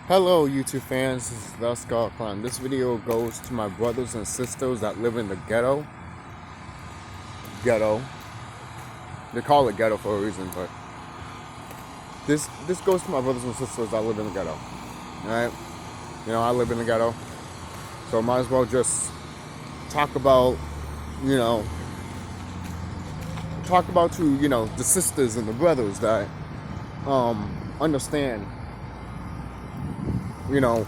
Hello YouTube fans, this is TheSkullKlown. This video goes to my brothers and sisters that live in the ghetto. Ghetto. They call it ghetto for a reason, but this goes to my brothers and sisters that live in the ghetto. Alright? You know, I live in the ghetto. So might as well just talk about, the sisters and the brothers that understand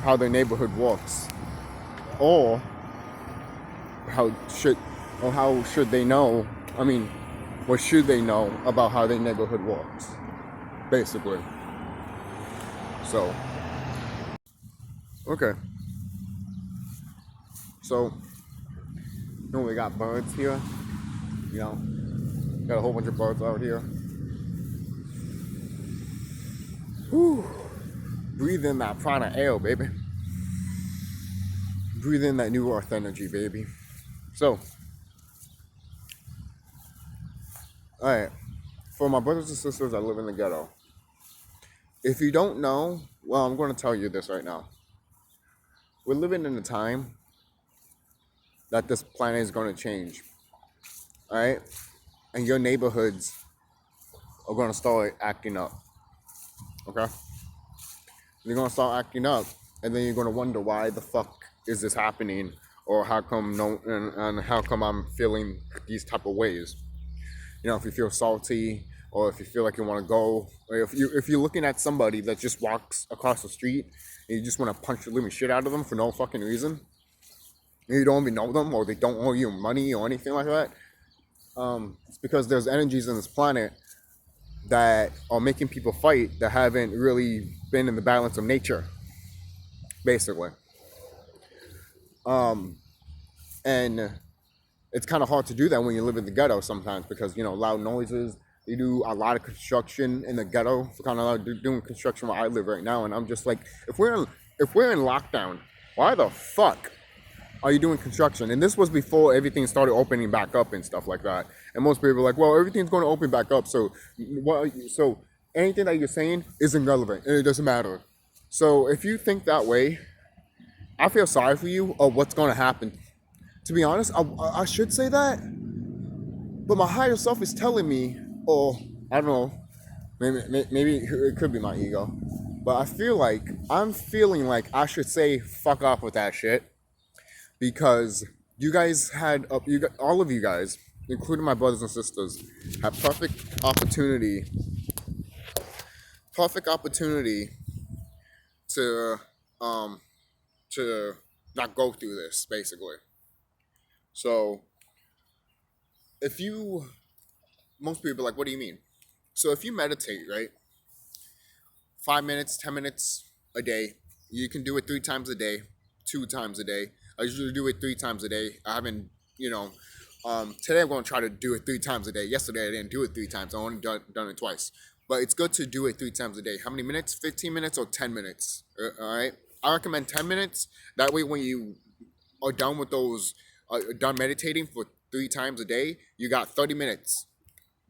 how their neighborhood works, or how should they know, what should they know about how their neighborhood works, basically. So okay, so we got birds here, got a whole bunch of birds out here. Whew. Breathe in that prana air, baby. Breathe in that new earth energy, baby. So, alright, for my brothers and sisters that live in the ghetto, if you don't know, well, I'm going to tell you this right now. We're living in a time that this planet is going to change, alright? And your neighborhoods are going to start acting up, okay? You're going to start acting up, and then you're going to wonder why the fuck is this happening, or how come and how come I'm feeling these type of ways. If you feel salty, or if you feel like you want to go, or if you're looking at somebody that just walks across the street and you just want to punch the living shit out of them for no fucking reason, and you don't even know them, or they don't owe you money or anything like that, it's because there's energies in this planet that are making people fight that haven't really been in the balance of nature, basically. And it's kind of hard to do that when you live in the ghetto sometimes, because loud noises. They do a lot of construction in the ghetto. We're kind of doing construction where I live right now, and I'm just like, if we're in lockdown, why the fuck are you doing construction? And this was before everything started opening back up and stuff like that. And most people are like, well, everything's going to open back up, so anything that you're saying isn't relevant, and it doesn't matter. So if you think that way, I feel sorry for you of what's going to happen. To be honest, I should say that, but my higher self is telling me, or I don't know, maybe it could be my ego, but I'm feeling like I should say fuck off with that shit, because you guys all of you guys, including my brothers and sisters, had perfect opportunity to not go through this, basically. So most people are like, what do you mean? So if you meditate, right, 5 minutes, 10 minutes a day, you can do it 3 times a day, 2 times a day. I usually do it 3 times a day. I haven't, today I'm going to try to do it 3 times a day. Yesterday I didn't do it 3 times. I only done it twice. But it's good to do it 3 times a day. How many minutes? 15 minutes or 10 minutes? All right? I recommend 10 minutes. That way when you are done with those, done meditating for 3 times a day, you got 30 minutes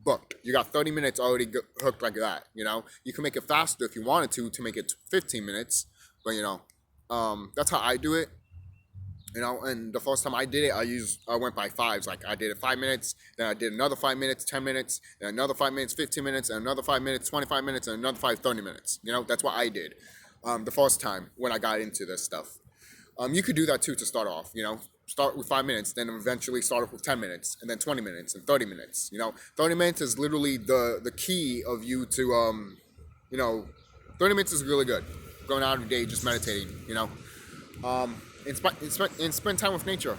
booked. You got 30 minutes already hooked like that, You can make it faster if you wanted to make it 15 minutes. But, that's how I do it. And the first time I did it, I went by fives. Like I did it 5 minutes, then I did another 5 minutes, 10 minutes, then another 5 minutes, 15 minutes, and another 5 minutes, 25 minutes, and another 30 minutes. That's what I did the first time when I got into this stuff. You could do that too to start off, start with 5 minutes, then eventually start off with 10 minutes, and then 20 minutes, and 30 minutes. 30 minutes is literally the key of you to, 30 minutes is really good. Going out every day, just meditating, and spend time with nature,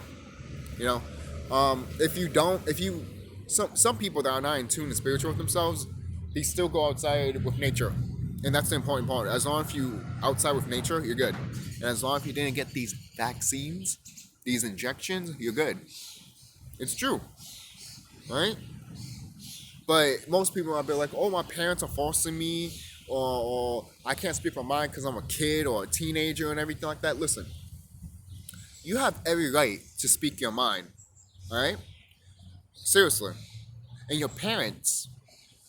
some people that are not in tune and spiritual with themselves, they still go outside with nature, and that's the important part. As long as you outside with nature, you're good, and as long as you didn't get these vaccines, these injections, you're good. It's true, right? But most people might be like, oh, my parents are forcing me, or I can't speak my mind because I'm a kid or a teenager and everything like that. Listen, you have every right to speak your mind, all right? Seriously. And your parents,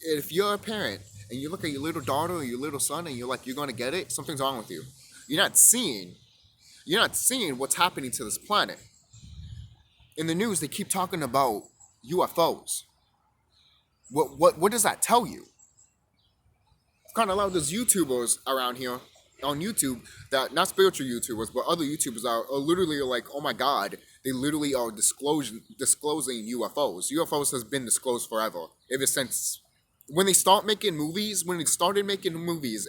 if you're a parent and you look at your little daughter or your little son and you're like, you're going to get it, something's wrong with you. You're not seeing what's happening to this planet. In the news, they keep talking about UFOs. What does that tell you? Kind of a lot of those YouTubers around here on YouTube, that not spiritual YouTubers, but other YouTubers are literally like, oh my God, they literally are disclosing UFOs. UFOs has been disclosed forever, ever since when they started making movies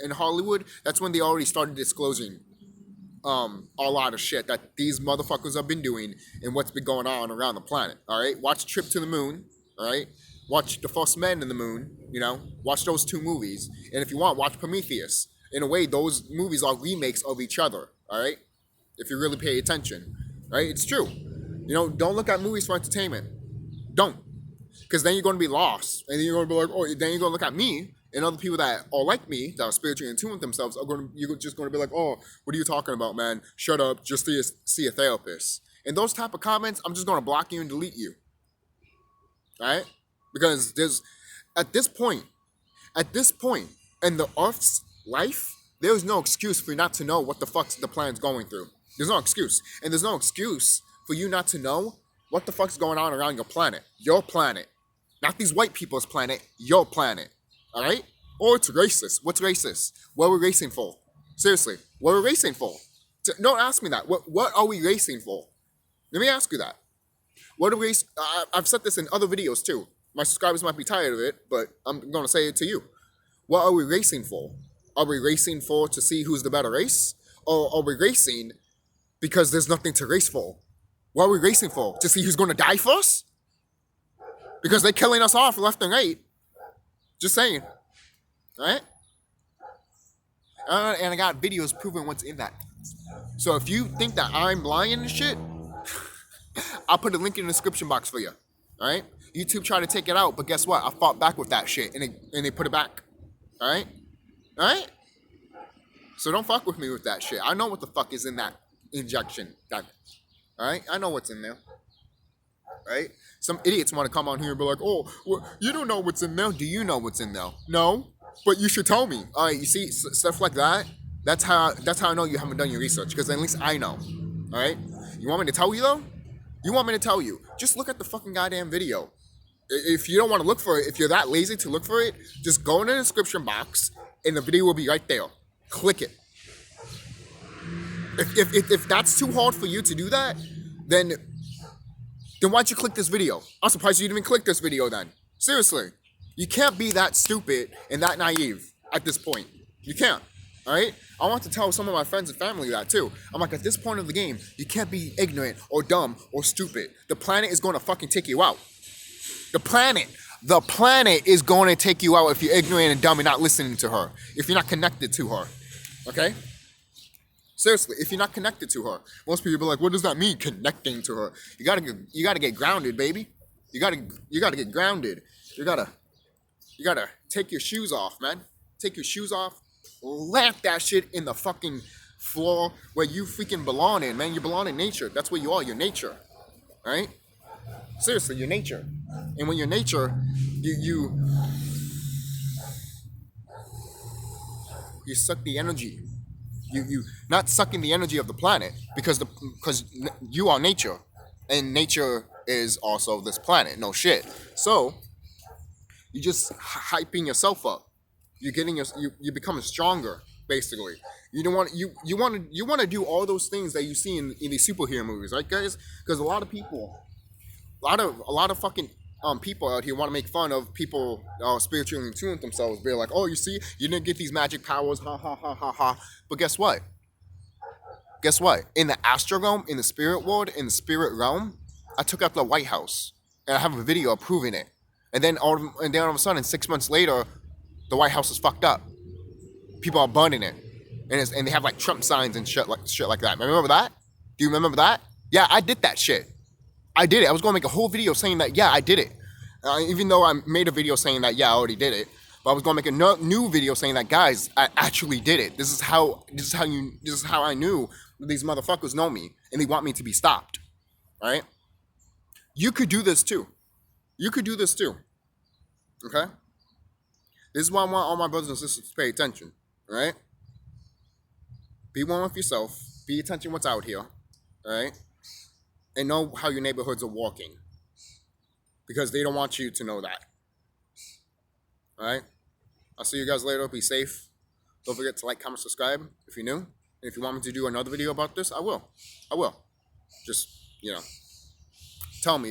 in Hollywood. That's when they already started disclosing a lot of shit that these motherfuckers have been doing and what's been going on around the planet. All right, watch Trip to the Moon. All right, watch The First Man in the Moon. Watch those 2 movies, and if you want, watch Prometheus. In a way, those movies are remakes of each other. All right, if you really pay attention, right? It's true. Don't look at movies for entertainment. Don't, because then you're going to be lost, and then you're going to be like, oh, then you're going to look at me and other people that are like me, that are spiritually in tune with themselves, you're just going to be like, oh, what are you talking about, man? Shut up, just see a therapist. And those type of comments, I'm just going to block you and delete you. All right? Because at this point in the Earth's life, there's no excuse for you not to know what the fuck the planet's going through. There's no excuse. And there's no excuse for you not to know what the fuck's going on around your planet. Your planet. Not these white people's planet, your planet. All right? Or it's racist. What's racist? What are we racing for? Seriously, what are we racing for? Don't ask me that. What are we racing for? Let me ask you that. What are we? I've said this in other videos too. My subscribers might be tired of it, but I'm going to say it to you. What are we racing for? Are we racing for to see who's the better race? Or are we racing because there's nothing to race for? What are we racing for? To see who's going to die first? Because they're killing us off left and right. Just saying. Right? And I got videos proving what's in that. So if you think that I'm lying and shit, I'll put a link in the description box for you. Alright? YouTube tried to take it out, but guess what? I fought back with that shit and they put it back. Alright? Alright? So don't fuck with me with that shit. I know what the fuck is in that injection. Alright? I know what's in there. Right? Some idiots want to come on here and be like, oh, well, you don't know what's in there. Do you know what's in there? No, but you should tell me. All right, you see, stuff like that, that's how I know you haven't done your research, because at least I know. All right? You want me to tell you, though? You want me to tell you? Just look at the fucking goddamn video. If you don't want to look for it, if you're that lazy to look for it, just go in the description box, and the video will be right there. Click it. If that's too hard for you to do that, then why'd you click this video? I'm surprised you didn't even click this video then. Seriously. You can't be that stupid and that naive at this point. You can't. Alright? I want to tell some of my friends and family that too. I'm like, at this point of the game, you can't be ignorant or dumb or stupid. The planet is going to fucking take you out. The planet is going to take you out if you're ignorant and dumb and not listening to her. If you're not connected to her. Okay? Seriously, if you're not connected to her. Most people be like, what does that mean, connecting to her? You gotta get grounded, baby. You gotta get grounded. You gotta take your shoes off, man. Take your shoes off. Lamp that shit in the fucking floor where you freaking belong in, man. You belong in nature. That's where you are. You're nature. Right? Seriously, you're nature. And when you're nature, you suck the energy. You not sucking the energy of the planet because you are nature, and nature is also this planet. No shit. So you just hyping yourself up. You're becoming stronger. Basically, you don't want you want to do all those things that you see in these superhero movies, right, guys? Because a lot of fucking people out here want to make fun of people spiritually in tune with themselves. They're like, oh, you see, you didn't get these magic powers, ha ha ha ha ha. But guess what? In the astral realm, in the spirit world, in the spirit realm, I took out the White House, and I have a video proving it. And then all of a sudden, 6 months later, the White House is fucked up. People are burning it, and they have like Trump signs and shit like that. Remember that? Do you remember that? Yeah, I did that shit. I did it. I was going to make a whole video saying that, yeah, I did it. Even though I made a video saying that, yeah, I already did it. But I was going to make a new video saying that, guys, I actually did it. This is how I knew these motherfuckers know me, and they want me to be stopped. All right? You could do this too. Okay? This is why I want all my brothers and sisters to pay attention. All right? Be one with yourself. Be attention what's out here. All right? And know how your neighborhoods are walking. Because they don't want you to know that. All right? I'll see you guys later. Be safe. Don't forget to like, comment, subscribe if you're new. And if you want me to do another video about this, I will. Just, tell me.